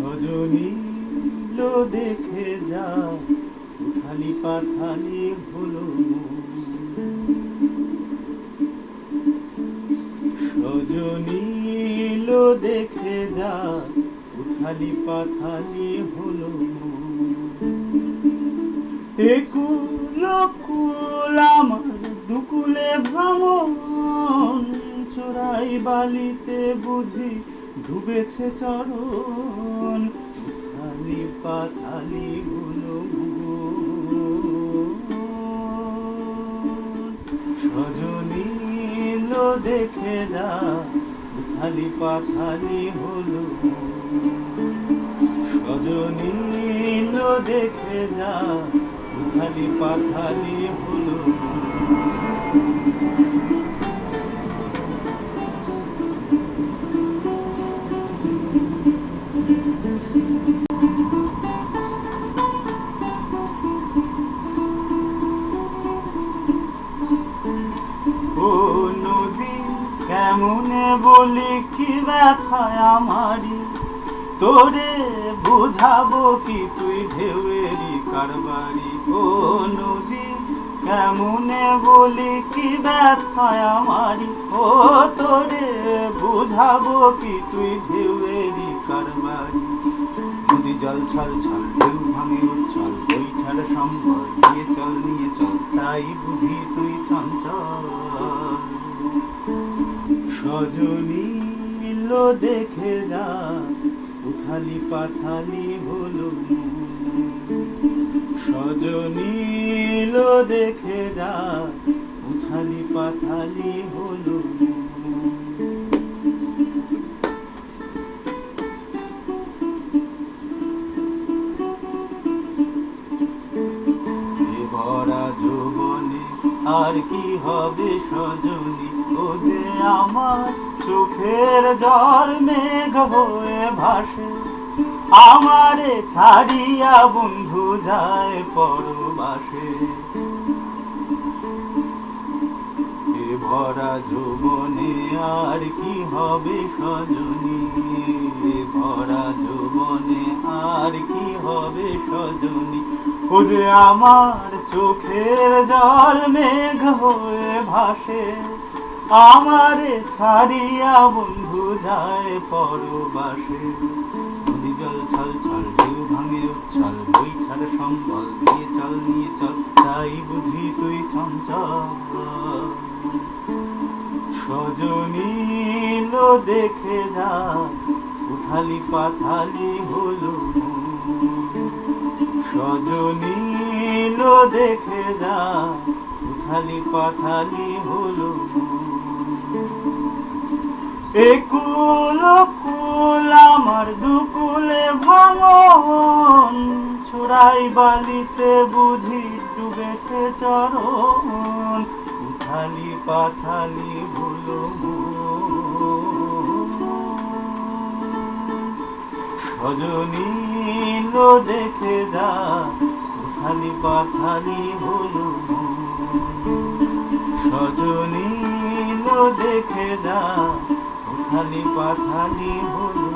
সজনী লো দেখে যা, উথালি পাথালি হলো সজনী লো দেখে যা, উথালি পাথালি হলো একুল কুল আমার দুকুলে ভ্রমণ, চোরাই বালিতে বুঝি ডুবেছে চরণ, উথালি পাথালি হলো সজনী লো দেখে যা, উথালি পাথালি হলো সজনী লো দেখে যা, উথালি পাথালি হলো ও নদী কেমনে বলি কি ব্যথায় আমারি, তোরে বুঝাবো কি তুই ঢেউয়েরই কারবারি। ও নদী কেমনে বলি কি ব্যথায় আমারি, ও তোরে বুঝাবো কি তুই ঢেউয়েরই কারবারি। নদী জল ছল ছল ঢেউ ভাঙে উচ্ছল, বৈঠার সম্বল নিয়ে চল তাই বুঝি তুই চঞ্চল। সজনী লো দেখে যা, উথালি পাথালি হলো সজনী লো দেখে যা, উথালি পাথালি হলো ভরা যৌবনে আর কি হবে সজনী, ও যে আমার চোখের জল মেঘ হয়ে ভাসে, আমারে ছাড়িয়া বন্ধু যায় পরবাসে। এ ভরা যৌবনে আর কি হবে সজনী, এ ভরা যৌবনে আর কি হবে সজনী, ও যে আমার চোখের জল মেঘ হয়ে ভাসে, আমারে ছাড়িয়া বন্ধু যায় পরবাসে। নদী জল ছল ছল ঢেউ ভাঙে উচ্ছল, বৈঠার সম্বল নিয়ে চল তাই বুঝি তুই চঞ্চল। সজনী লো দেখে যা, উথালি পাথালি হলো সজনী লো দেখে যা, উথালি পাথালি হলো একুল কুল আমার দুকুলে ভাঙন, চোরাই বালিতে বুঝি ডুবেছে চরণ, উথালি পাথালি হলো সজনী লো দেখে যা, উথালি পাথালি হলো সজনী লো দেখে যা, উথালি পাথালি হলো।